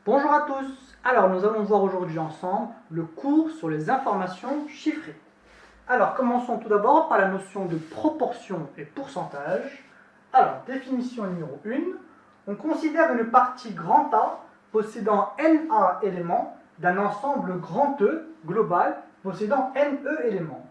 Bonjour à tous. Alors nous allons voir aujourd'hui ensemble le cours sur les informations chiffrées. Alors commençons tout d'abord par la notion de proportion et pourcentage. Alors définition numéro 1. On considère une partie grand A possédant NA éléments d'un ensemble grand E global possédant NE éléments.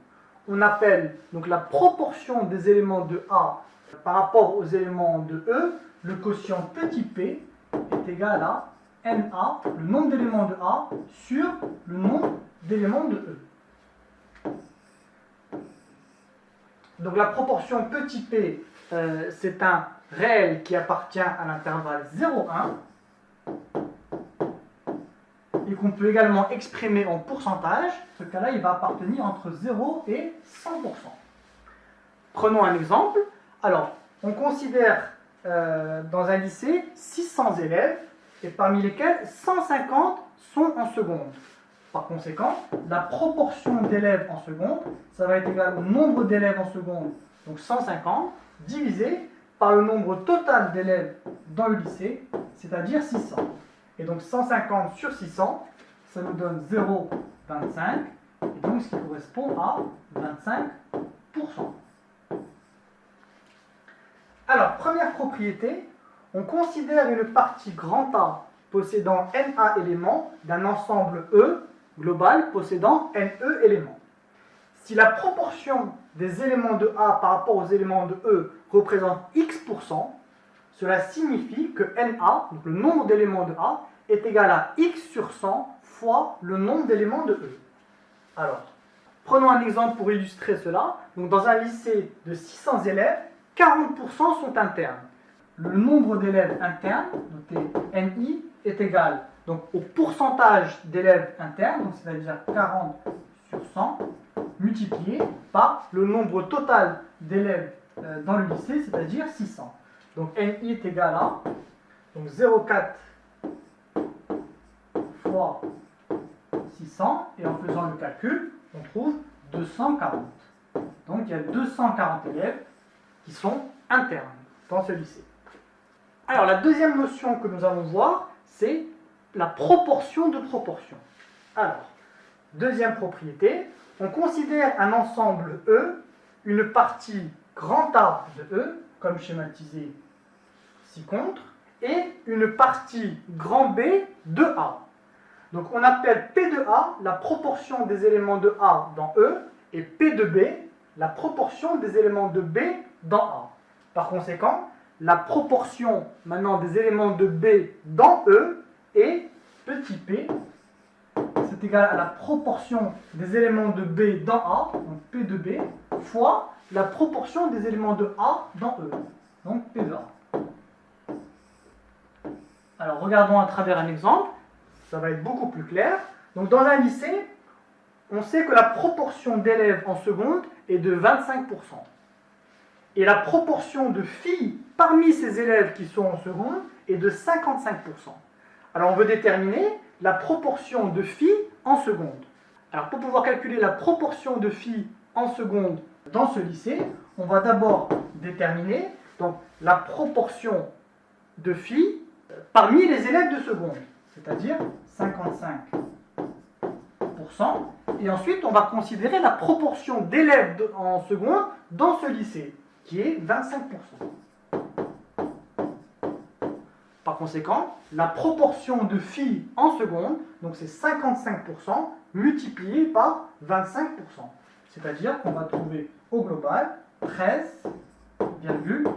On appelle donc la proportion des éléments de A par rapport aux éléments de E, le quotient petit p est égal à NA, le nombre d'éléments de A, sur le nombre d'éléments de E. Donc la proportion petit p, c'est un réel qui appartient à l'intervalle 0,1 et qu'on peut également exprimer en pourcentage. Ce cas-là, il va appartenir entre 0 et 100%. Prenons un exemple. Alors, on considère dans un lycée 600 élèves et parmi lesquels 150 sont en seconde. Par conséquent, la proportion d'élèves en seconde, ça va être égal au nombre d'élèves en seconde, donc 150, divisé par le nombre total d'élèves dans le lycée, c'est-à-dire 600. Et donc 150 sur 600, ça nous donne 0,25, et donc ce qui correspond à 25%. Alors, première propriété, on considère une partie grand A possédant NA éléments d'un ensemble E global possédant NE éléments. Si la proportion des éléments de A par rapport aux éléments de E représente X%, cela signifie que NA, donc le nombre d'éléments de A, est égal à X sur 100 fois le nombre d'éléments de E. Alors, prenons un exemple pour illustrer cela. Donc, dans un lycée de 600 élèves, 40% sont internes. Le nombre d'élèves internes, noté NI, est égal donc, au pourcentage d'élèves internes, c'est-à-dire 40 sur 100, multiplié par le nombre total d'élèves dans le lycée, c'est-à-dire 600. Donc NI est égal à 0,4 fois 600, et en faisant le calcul, on trouve 240. Donc il y a 240 élèves qui sont internes dans ce lycée. Alors la deuxième notion que nous allons voir, c'est la proportion de proportion. Alors, deuxième propriété, on considère un ensemble E, une partie grand A de E, comme schématisé ci-contre, et une partie grand B de A. Donc on appelle P de A la proportion des éléments de A dans E, et P de B la proportion des éléments de B dans A. Par conséquent, la proportion maintenant des éléments de B dans E est petit p, c'est égal à la proportion des éléments de B dans A, donc P de B, fois la proportion des éléments de A dans E, donc P de A. Alors regardons à travers un exemple, ça va être beaucoup plus clair. Donc dans un lycée, on sait que la proportion d'élèves en seconde est de 25%. Et la proportion de filles parmi ces élèves qui sont en seconde est de 55%. Alors on veut déterminer la proportion de filles en seconde. Alors pour pouvoir calculer la proportion de filles en seconde dans ce lycée, on va d'abord déterminer donc, la proportion de filles parmi les élèves de seconde, c'est-à-dire 55%. Et ensuite on va considérer la proportion d'élèves en seconde dans ce lycée, qui est 25%. Par conséquent, la proportion de filles en seconde, donc c'est 55% multiplié par 25%. C'est-à-dire qu'on va trouver au global 13,75%.